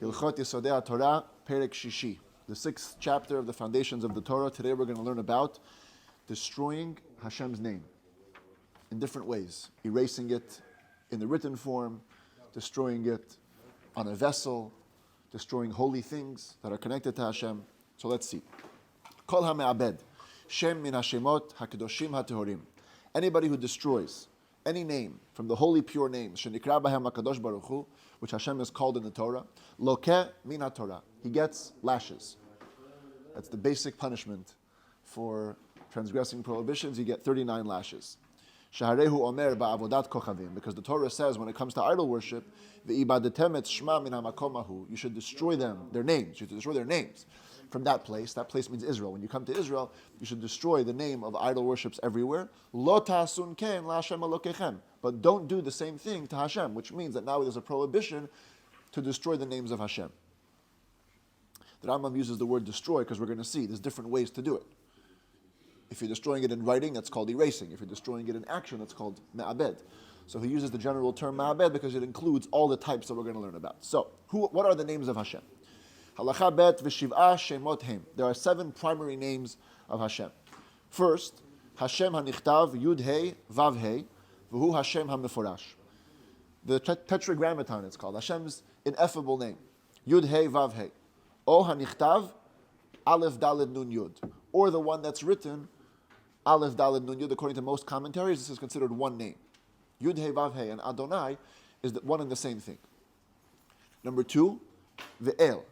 Hilchot Yesodei Hatorah, Perek Shishi, the 6th chapter of the foundations of the Torah. Today we're going to learn about destroying Hashem's name in different ways. Erasing it in the written form, destroying it on a vessel, destroying holy things that are connected to Hashem. So let's see. Kol ha-me'abed, Shem min hashemot ha-kedoshim ha-tehorim. Anybody who destroys any name from the holy pure names, shenikra bahem HaKadosh Baruch Hu, which Hashem is called in the Torah, lokeh min ha-Torah. He gets lashes. That's the basic punishment for transgressing prohibitions. You get 39 lashes. Shaharehu omer ba'avodat kochavim, because the Torah says when it comes to idol worship, ve'ibadetem et shma min hamakomahu, you should destroy them, their names. You should destroy their names from that place. That place means Israel. When you come to Israel, you should destroy the name of idol worships everywhere. Lo ta'asun ken la'Hashem Elokechem, but don't do the same thing to Hashem, which means that now there's a prohibition to destroy the names of Hashem. The Rambam uses the word destroy because we're going to see there's different ways to do it. If you're destroying it in writing, that's called erasing. If you're destroying it in action, that's called me'abed. So he uses the general term me'abed because it includes all the types that we're going to learn about. So, what are the names of Hashem? Halacha bet v'shiv'ah shemot hem. There are 7 primary names of Hashem. First, Hashem hanichtav yud hei vav hei v'hu Hashem hameforash. The tetragrammaton it's called. Hashem's ineffable name. Yud hei vav hei. O hanichtav aleph daled nun yud. Or the one that's written Aleph Daled Nun Yud. According to most commentaries, this is considered one name. Yud Hei Vav Hei and Adonai is one and the same thing. Number 2, Ve'el,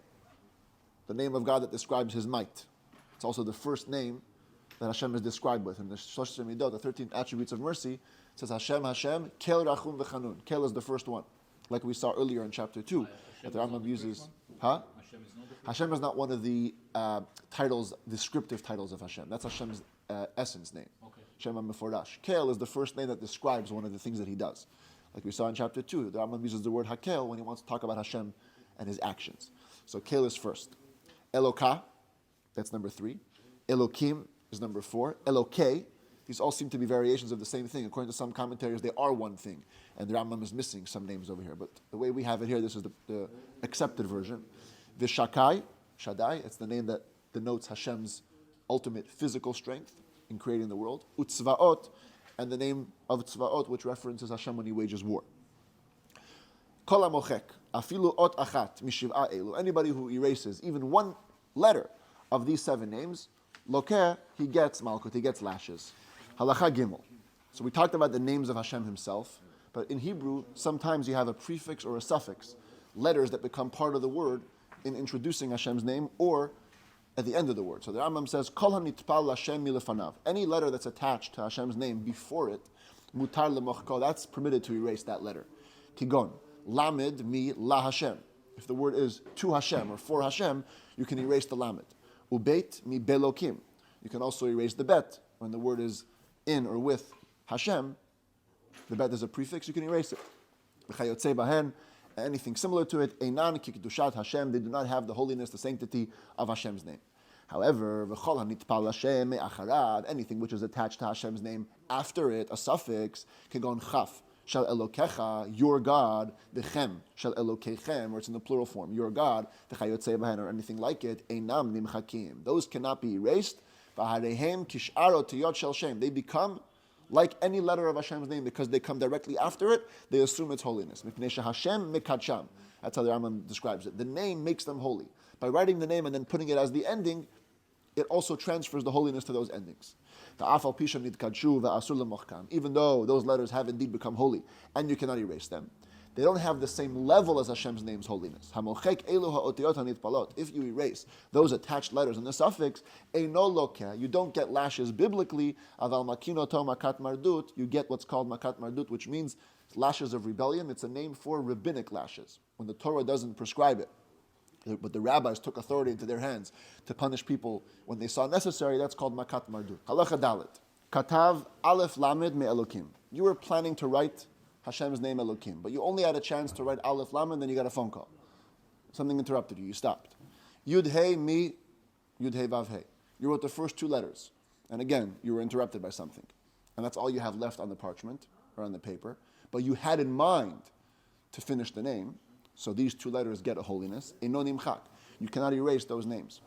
the name of God that describes His might. It's also the first name that Hashem is described with. In the Shlosh Midot, the 13 attributes of mercy, it says Hashem, Hashem, Kel Rachum V'Chanun. Kel is the first one, like we saw earlier in chapter 2, that the Rambam uses. Hashem is not one of the titles, descriptive titles of Hashem. That's Hashem's essence name. Shem HaMeforash. Kel is the first name that describes one of the things that He does. Like we saw in chapter 2, the Rambam uses the word Hakel when he wants to talk about Hashem and His actions. So Kel is first. Elokah, that's number 3. Elokim is number 4. Elokei, these all seem to be variations of the same thing. According to some commentators, they are one thing. And the Rambam is missing some names over here. But the way we have it here, this is the accepted version. Vishakai, Shaddai, it's the name that denotes Hashem's ultimate physical strength in creating the world. Utzvaot, and the name of Tzvaot, which references Hashem when He wages war. Kol hamochek, afilu ot achat mishiv'a elu. Anybody who erases even one letter of these 7 names, lokeh, he gets malchut, he gets lashes. Halacha gimel. So we talked about the names of Hashem Himself, but in Hebrew, sometimes you have a prefix or a suffix, letters that become part of the word in introducing Hashem's name or at the end of the word. So the Rambam says, Kol hanitpal Hashem milefanav. Any letter that's attached to Hashem's name before it, mutar lemochko, that's permitted to erase that letter. Kigon, lamed mi la Hashem. If the word is to Hashem or for Hashem, you can erase the lamed. Ubeit mi belokim. You can also erase the bet. When the word is in or with Hashem, the bet is a prefix, you can erase it. V'chayotze bahen, anything similar to it, einan kikdushat Hashem, they do not have the holiness, the sanctity of Hashem's name. However, v'chol hanitpal Hashem me'acharad, anything which is attached to Hashem's name after it, a suffix, kegon chaf, shel elokecha, your God, v'chem, shel elokechem, or it's in the plural form, your God, v'chayotze bahen, or anything like it, einam nimchakim. Those cannot be erased. V'harehem kish'aro tiyot shel shem. They become like any letter of Hashem's name, because they come directly after it, they assume its holiness. Hashem mikadsham. That's how the Rambam describes it. The name makes them holy. By writing the name and then putting it as the ending, it also transfers the holiness to those endings. Even though those letters have indeed become holy, and you cannot erase them, they don't have the same level as Hashem's name's holiness. If you erase those attached letters and the suffix, you don't get lashes biblically. You get what's called makat mardut, which means lashes of rebellion. It's a name for rabbinic lashes, when the Torah doesn't prescribe it. But the rabbis took authority into their hands to punish people when they saw necessary. That's called makat mardut. Halacha dalet. Katav aleph lamed me elokim. You were planning to write Hashem's name Elokim, but you only had a chance to write Aleph Lamed, then you got a phone call. Something interrupted you, you stopped. Yud Hei mi, Yud Hei Vav Hei. You wrote the first 2 letters, and again, you were interrupted by something. And that's all you have left on the parchment, or on the paper, but you had in mind to finish the name, So these two letters get a holiness. Eino nimchak. You cannot erase those names.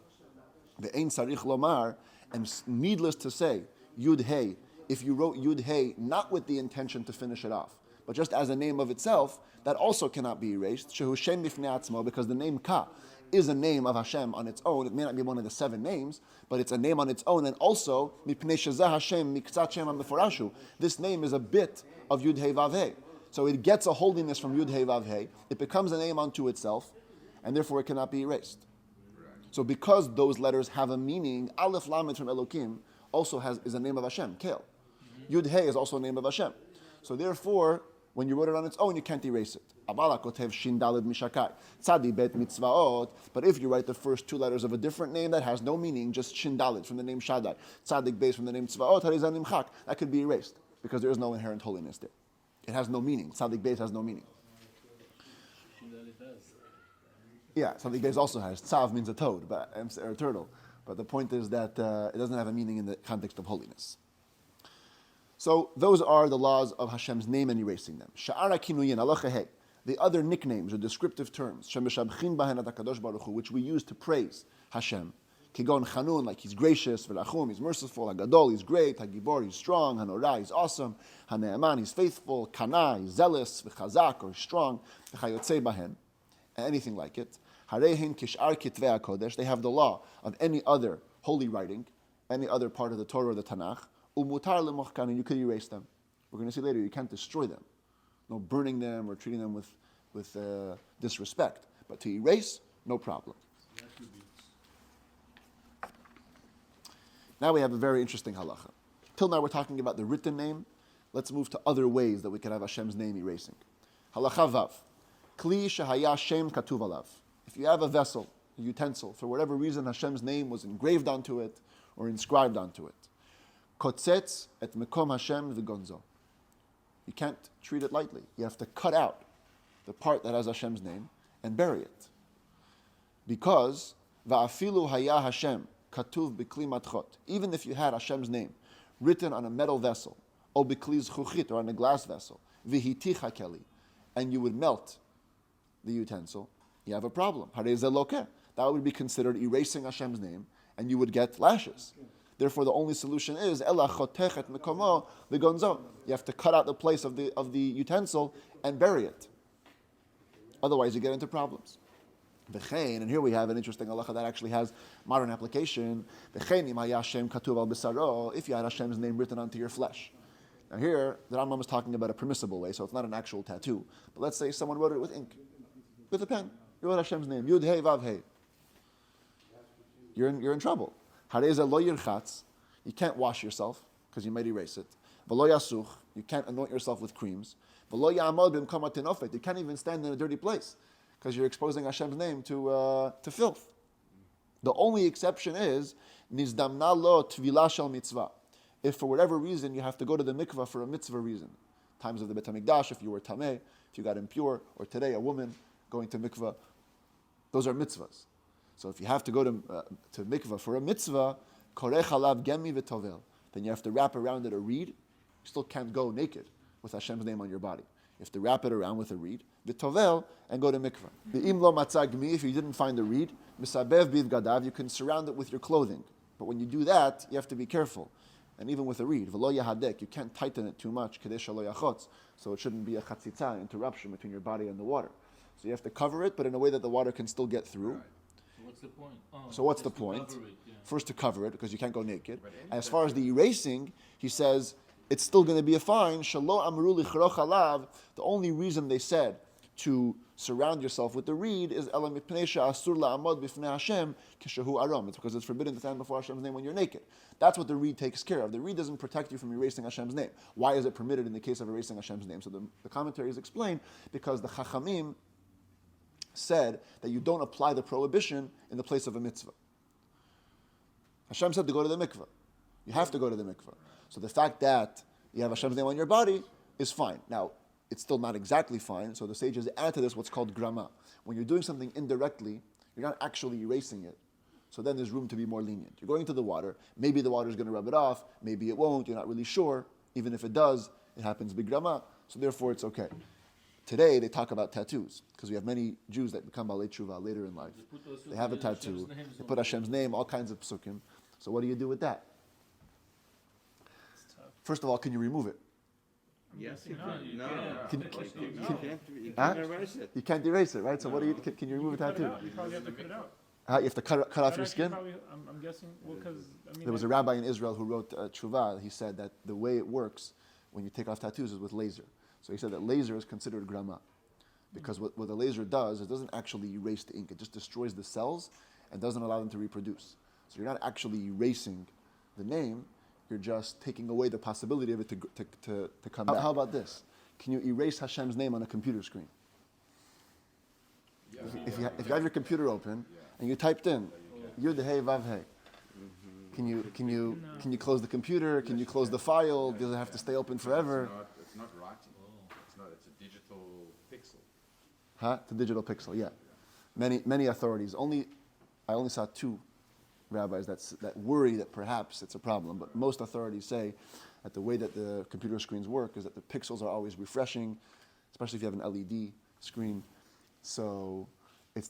Ve'ein sarich lomar, and needless to say, Yud Hey, if you wrote Yud Hey not with the intention to finish it off, but just as a name of itself, that also cannot be erased. Shehu Shem Mifnei Atzmo, because the name Ka is a name of Hashem on its own. It may not be one of the 7 names, but it's a name on its own. And also, Mipnei Shezah Hashem Miktzat Shem HaMeforashu, this name is a bit of Yud Hey Vav Hey. So it gets a holiness from Yud Hey Vav Hey. It becomes a name unto itself, and therefore it cannot be erased. So because those letters have a meaning, Aleph Lamed from Elokim also is a name of Hashem, Kel. Yud Hey is also a name of Hashem. So therefore, when you wrote it on its own, you can't erase it. But if you write the first 2 letters of a different name that has no meaning, just Shin Daled from the name Shaddai, Tzadik Beis from the name Tzvaot, that could be erased because there is no inherent holiness there. It has no meaning. Tzadik Beis has no meaning. Yeah, Tzadik Beis also has. Tzav means a toad, or a turtle. But the point is that it doesn't have a meaning in the context of holiness. So those are the laws of Hashem's name and erasing them. Sha'ara kinuyin, halacha hey. The other nicknames or descriptive terms, which we use to praise Hashem. Kigon chanun, like he's gracious, v'rachum, he's merciful, hagadol, he's great, hagibor, he's strong, hanorah, he's awesome, hane'eman, he's faithful, kana, he's zealous, v'chazak, or strong, v'chayotzei bahen, and anything like it. Harehin kish'ar kitvei HaKodesh, they have the law of any other holy writing, any other part of the Torah or the Tanakh, umutar lemochkan, and you could erase them. We're going to see later, you can't destroy them. No burning them or treating them with disrespect. But to erase, no problem. Now we have a very interesting halacha. Till now we're talking about the written name. Let's move to other ways that we can have Hashem's name erasing. Halacha vav. Kli shehaya shem katuv alav. If you have a vessel, a utensil, for whatever reason Hashem's name was engraved onto it or inscribed onto it. Kotzetz et mekom Hashem v'gonzo. You can't treat it lightly. You have to cut out the part that has Hashem's name and bury it. Because va'afilu haya Hashem katuv b'kli matchot. Even if you had Hashem's name written on a metal vessel, or b'kli zchuchit, or on a glass vessel, v'hiticha keli, and you would melt the utensil, you have a problem. Harei ze lokeh. That would be considered erasing Hashem's name, and you would get lashes. Therefore, the only solution is ela chotech et mekomo v'gonzo. You have to cut out the place of the utensil and bury it. Otherwise, you get into problems. V'chein, and here we have an interesting halacha that actually has modern application. V'chein im haya Hashem katuv al b'saro, if you had Hashem's name written onto your flesh. Now here, the Rambam is talking about a permissible way, so it's not an actual tattoo. But let's say someone wrote it with ink, with a pen. You wrote Hashem's name, Yud Hey Vav Hey. You're in trouble. Hareza lo yirchatz, you can't wash yourself because you might erase it. V'lo yasuch, you can't anoint yourself with creams. V'lo ya'amod b'mkom hatinofet, you can't even stand in a dirty place because you're exposing Hashem's name to filth. The only exception is nizdamna lo tvila shel mitzvah. If for whatever reason you have to go to the mikvah for a mitzvah reason, times of the Bet HaMikdash, if you were tameh, if you got impure, or today a woman going to mikvah, those are mitzvahs. So if you have to go to mikvah for a mitzvah, korech alav gemi v'tovel, then you have to wrap around it a reed. You still can't go naked with Hashem's name on your body. You have to wrap it around with a reed, v'tovel, and go to mikvah. V'im lo matzah gmi, if you didn't find the reed, misabev bivgadav, you can surround it with your clothing. But when you do that, you have to be careful. And even with a reed, v'lo yahadek, you can't tighten it too much, kadesh lo yachotz, so it shouldn't be a chatzitza, interruption between your body and the water. So you have to cover it, but in a way that the water can still get through. Right. What's the point? So what's the point? Yeah. First to cover it, because you can't go naked. And as far as the erasing, he says, it's still going to be a fine. Shalo amru lichroch alav. The only reason they said to surround yourself with the reed is ela mipnei she'asur la'amod b'fnei Hashem kishehu aram. It's because it's forbidden to stand before Hashem's name when you're naked. That's what the reed takes care of. The reed doesn't protect you from erasing Hashem's name. Why is it permitted in the case of erasing Hashem's name? So the commentaries explain, because the Chachamim said that you don't apply the prohibition in the place of a mitzvah. Hashem said to go to the mikvah. You have to go to the mikvah. So the fact that you have Hashem's name on your body is fine. Now, it's still not exactly fine, so the sages add to this what's called grama. When you're doing something indirectly, you're not actually erasing it. So then there's room to be more lenient. You're going to the water, maybe the water is going to rub it off, maybe it won't, you're not really sure. Even if it does, it happens big grama, so therefore it's okay. Today they talk about tattoos because we have many Jews that become Balei Tshuva later in life. They have a tattoo. They put Hashem's name, all kinds of psukim. So what do you do with that? First of all, can you remove it? Yes, you can. No, you can't erase it. You can't erase it, right? So what do you? Can you remove a tattoo? You probably have to cut it out. You have to cut off your skin. I'm guessing. Well, because There was a rabbi in Israel who wrote Tshuva. He said that the way it works when you take off tattoos is with laser. So he said that laser is considered grama, because what the laser does, it doesn't actually erase the ink. It just destroys the cells and doesn't allow them to reproduce. So you're not actually erasing the name. You're just taking away the possibility of it to come back. How about this? Can you erase Hashem's name on a computer screen? Yeah. If you have your computer open and you typed in Yud Hey Vav Hey, can you close the computer? Can you close the file? Does it have to stay open forever? It's not writing. It's a digital pixel. It's a digital pixel. Yeah. Many authorities. I only saw two rabbis that worry that perhaps it's a problem, but most authorities say that the way that the computer screens work is that the pixels are always refreshing, especially if you have an LED screen. So it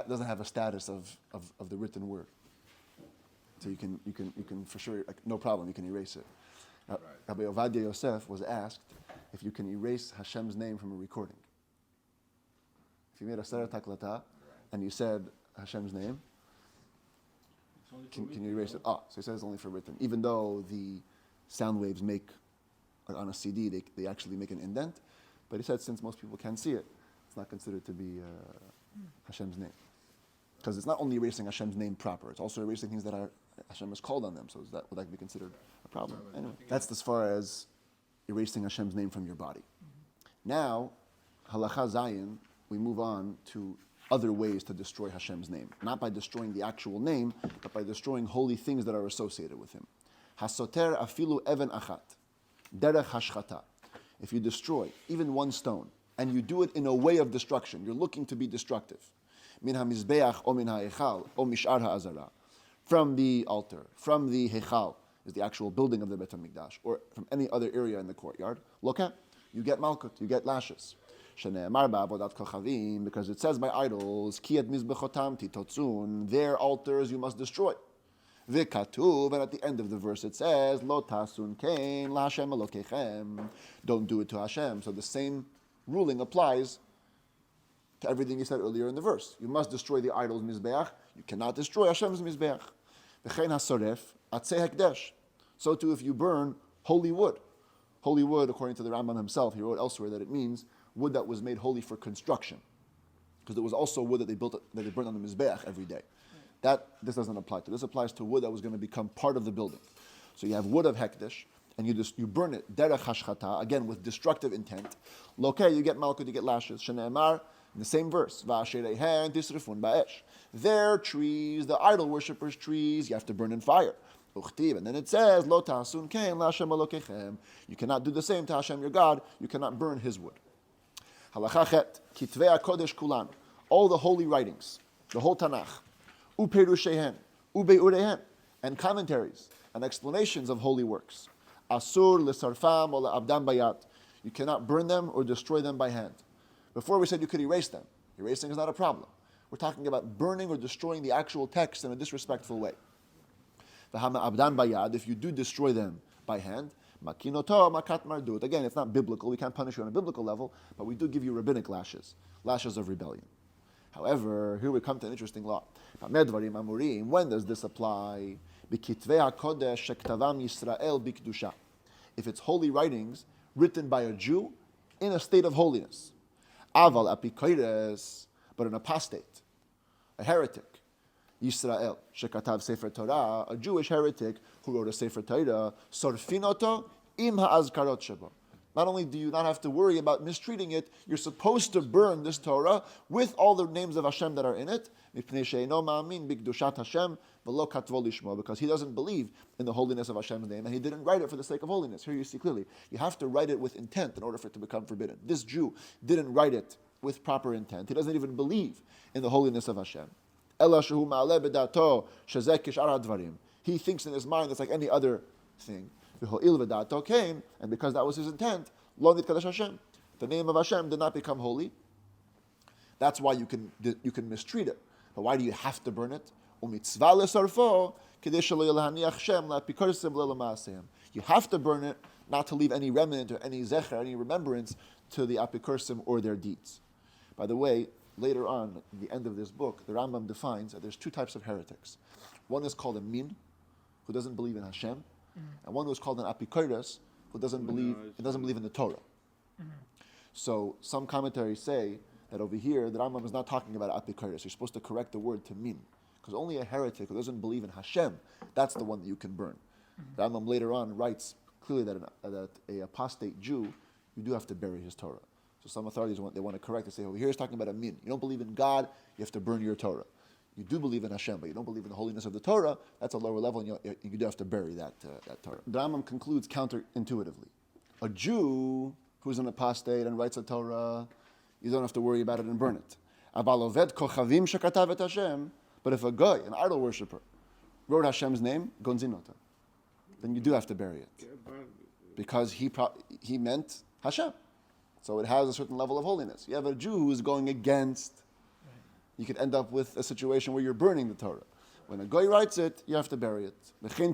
doesn't have a status of the written word. So you can for sure, like, no problem, you can erase it. Rabbi Ovadia Yosef was asked if you can erase Hashem's name from a recording. If you made a Seret Taklata and you said Hashem's name, can you erase it? So he says it's only for written. Even though the sound waves make, on a CD, they actually make an indent. But he said since most people can't see it, it's not considered to be Hashem's name. Because it's not only erasing Hashem's name proper, it's also erasing things that Hashem has called on them. So would that be considered a problem? Anyway, that's as far as erasing Hashem's name from your body. Now, Halacha Zayin, we move on to other ways to destroy Hashem's name. Not by destroying the actual name, but by destroying holy things that are associated with Him. Hasoter afilu even achat, derech hashchata. If you destroy even one stone, and you do it in a way of destruction, you're looking to be destructive. Min hamizbeach o min ha'echal o mishar ha'azara. From the altar, from the hechal, is the actual building of the Beit HaMikdash, or from any other area in the courtyard. Look at, you get malkut, you get lashes. Because it says by idols, Kiyat mizbechotam titotzun, their altars you must destroy. V'katuv, and at the end of the verse it says, Lo tasun kein laHashem elokechem, don't do it to Hashem. So the same ruling applies to everything he said earlier in the verse. You must destroy the idol's mizbeach. You cannot destroy Hashem's mizbeach. V'chein hasoref atzei hekdesh. So too if you burn holy wood. Holy wood, according to the Rambam himself, he wrote elsewhere that it means wood that was made holy for construction, because there was also wood that they burned on the mizbeach every day. This doesn't apply to. This applies to wood that was going to become part of the building. So you have wood of hekdesh, and you burn it derech hashchata, again with destructive intent. Lokeh, you get malkut, you get lashes. Shene'emar, in the same verse, va'asherehen tisrifun ba'esh. Their trees, the idol worshippers' trees, you have to burn in fire. Uchtiv, and then it says, Lo ta'asun kein laHashem elokechem. You cannot do the same to Hashem your God. You cannot burn His wood. Halacha chet, kitvei HaKodesh kulan, all the holy writings, the whole Tanakh, uperushehen, ubeurehen, and commentaries and explanations of holy works. Asur l'sarfam or l'abdam bayat. You cannot burn them or destroy them by hand. Before we said you could erase them. Erasing is not a problem. We're talking about burning or destroying the actual text in a disrespectful way. V'hama abdan bayad, if you do destroy them by hand, makinoto makat mardut. Again, it's not biblical. We can't punish you on a biblical level, but we do give you rabbinic lashes of rebellion. However, here we come to an interesting law. When does this apply? If it's holy writings written by a Jew in a state of holiness. Aval apikoires, but an apostate, a heretic. Yisrael, shekatav Sefer Torah, a Jewish heretic who wrote a Sefer Torah, sorfinoto im ha'azkarot shebo. Not only do you not have to worry about mistreating it, you're supposed to burn this Torah with all the names of Hashem that are in it, because he doesn't believe in the holiness of Hashem's name, and he didn't write it for the sake of holiness. Here you see clearly, you have to write it with intent in order for it to become forbidden. This Jew didn't write it with proper intent. He doesn't even believe in the holiness of Hashem. He thinks in his mind it's like any other thing. And because that was his intent, it the name of Hashem did not become holy. That's why you can mistreat it. But why do you have to burn it? You have to burn it not to leave any remnant or any zecher, any remembrance to the apikursim or their deeds. By the way, later on, at the end of this book, the Rambam defines that there's two types of heretics. One is called a min, who doesn't believe in Hashem, and one who is called an apikoros, who doesn't believe in the Torah. So some commentaries say that over here, the Rambam is not talking about apikoros. You're supposed to correct the word to min, because only a heretic who doesn't believe in Hashem, that's the one that you can burn. The Rambam later on writes clearly that a apostate Jew, you do have to bury his Torah. So some authorities want to correct and say, over here he's talking about a min. You don't believe in God, you have to burn your Torah. You do believe in Hashem, but you don't believe in the holiness of the Torah, that's a lower level, and you do have to bury that Torah. The Rambam concludes counterintuitively. A Jew who's an apostate and writes a Torah, you don't have to worry about it and burn it. But if a guy, an idol worshiper, wrote Hashem's name, gonzinota, then you do have to bury it. Because he meant Hashem. So it has a certain level of holiness. You have a Jew who is going against, you could end up with a situation where you're burning the Torah. When a guy writes it, you have to bury it. If you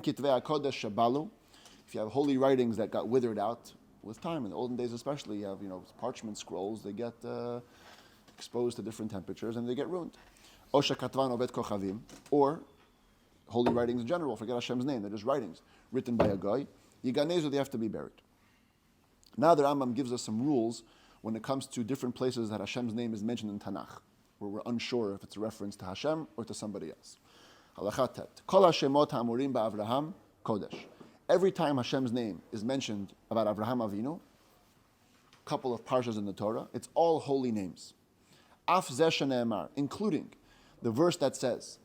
have holy writings that got withered out with time, in the olden days especially, you have parchment scrolls, they get exposed to different temperatures and they get ruined. Or holy writings in general, forget Hashem's name, they're just writings written by a guy. Yiganezu, they have to be buried. Now the Rambam gives us some rules when it comes to different places that Hashem's name is mentioned in Tanakh, where we're unsure if it's a reference to Hashem or to somebody else. Halakha tet. Kol hashemot ha'amurim ba'Avraham kodesh. Every time Hashem's name is mentioned about Avraham Avinu, a couple of parshas in the Torah, it's all holy names. Af zeh shene'emar, including the verse that says,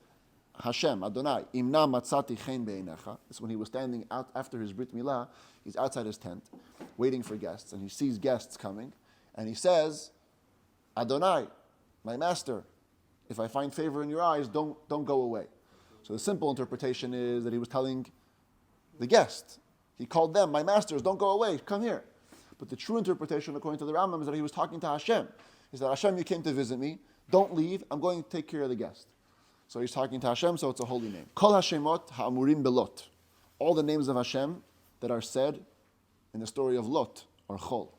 Hashem, Adonai, imna matzati chen be'einecha. This is when he was standing out after his Brit Milah. He's outside his tent, waiting for guests, and he sees guests coming, and he says, Adonai, my master, if I find favor in your eyes, don't go away. So the simple interpretation is that he was telling the guest. He called them, my masters, don't go away, come here. But the true interpretation, according to the Rambam, is that he was talking to Hashem. He said, Hashem, you came to visit me, don't leave, I'm going to take care of the guest. So he's talking to Hashem, so it's a holy name. Kol Hashemot ha'amurim belot. All the names of Hashem that are said in the story of Lot are chol.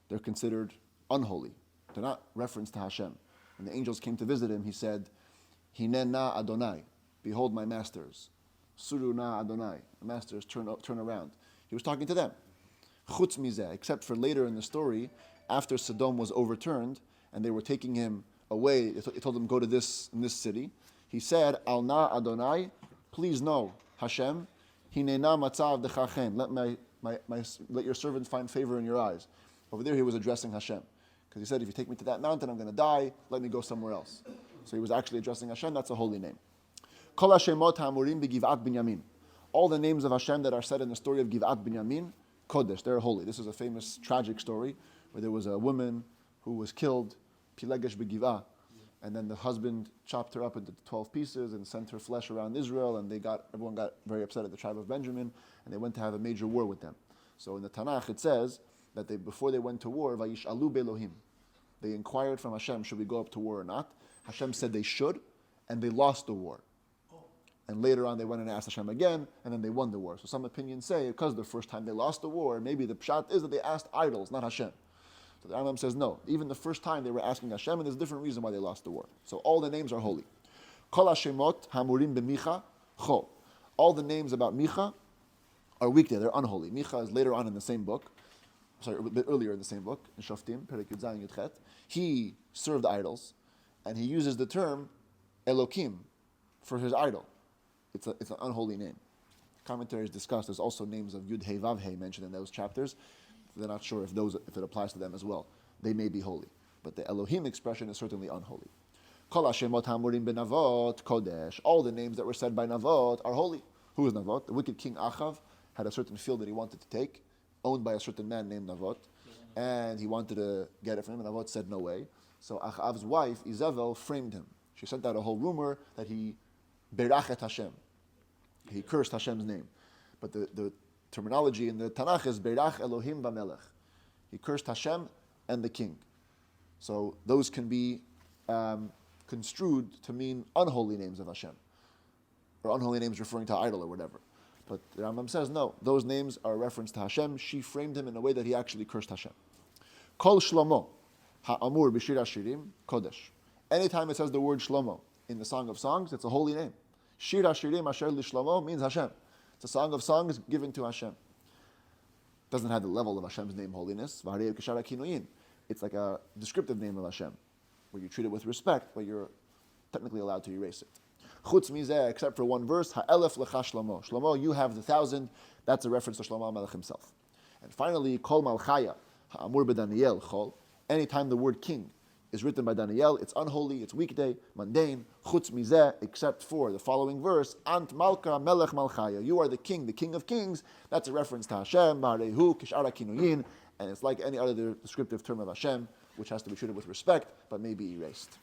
They're considered unholy. They're not referenced to Hashem. When the angels came to visit him, he said, Hineh na Adonai, behold my masters. Suru na Adonai, the masters, turn around. He was talking to them. Chutz mizeh, except for later in the story, after Sodom was overturned, and they were taking him away, he told them, go to this city. He said, Al na Adonai, please know, Hashem, Hinena matzav dechachem, let your servant find favor in your eyes. Over there he was addressing Hashem. Because he said, if you take me to that mountain, I'm going to die, let me go somewhere else. So he was actually addressing Hashem, that's a holy name. Kol Hashemot ha'amurim b'Givat Binyamin. All the names of Hashem that are said in the story of Givat Binyamin, Kodesh, they're holy. This is a famous tragic story where there was a woman who was killed, Pilegesh b'Givah, and then the husband chopped her up into 12 pieces and sent her flesh around Israel, and everyone got very upset at the tribe of Benjamin, and they went to have a major war with them. So in the Tanakh it says that before they went to war, Vayish'alu be'Elohim, they inquired from Hashem, should we go up to war or not? Hashem said they should, and they lost the war. And later on they went and asked Hashem again, and then they won the war. So some opinions say, because the first time they lost the war, maybe the pshat is that they asked idols, not Hashem. So the Rambam says no. Even the first time they were asking Hashem, and there's a different reason why they lost the war. So all the names are holy. Kol Hashemot hamurim b'Micha chol. All the names about Micha are weekday. They're unholy. Micha is later on in the same book. Sorry, a bit earlier in the same book, in Shoftim, Perek Yud Zayin Yud Chet. He served idols, and he uses the term Elokim for his idol. It's an unholy name. Commentaries discuss there's also names of Yud Hei Vav Hei mentioned in those chapters. They're not sure if it applies to them as well. They may be holy. But the Elohim expression is certainly unholy. Kol Hashemot hamurim benavot kodesh. All the names that were said by Navot are holy. Who is Navot? The wicked king Achav had a certain field that he wanted to take, owned by a certain man named Navot. And he wanted to get it from him, and Navot said no way. So Achav's wife, Izabel, framed him. She sent out a whole rumor that he berachet Hashem. He cursed Hashem's name. But the terminology in the Tanakh is Berach Elohim B'Melech. He cursed Hashem and the king. So those can be construed to mean unholy names of Hashem, or unholy names referring to idol or whatever. But the Rambam says no, those names are a reference to Hashem. She framed him in a way that he actually cursed Hashem. Kol Shlomo, ha'amur b'shir hashirim, kodesh. Anytime it says the word Shlomo in the Song of Songs, it's a holy name. Shir hashirim asher l'Shlomo means Hashem. It's a song of songs given to Hashem. Doesn't have the level of Hashem's name, holiness. It's like a descriptive name of Hashem, where you treat it with respect, but you're technically allowed to erase it. Chutz mizeh, except for one verse, ha'elef lecha Shlomo. Shlomo, you have the 1,000. That's a reference to Shlomo HaMelech himself. And finally, kol malchaya, ha'amur b'Daniel chol. Anytime the word king is written by Daniel, it's unholy, it's weekday, mundane. Chutz mizeh, except for the following verse, ant malka melech malchaya. You are the king of kings. That's a reference to Hashem, ba'arehu kishara kinuyin. And it's like any other descriptive term of Hashem, which has to be treated with respect, but may be erased.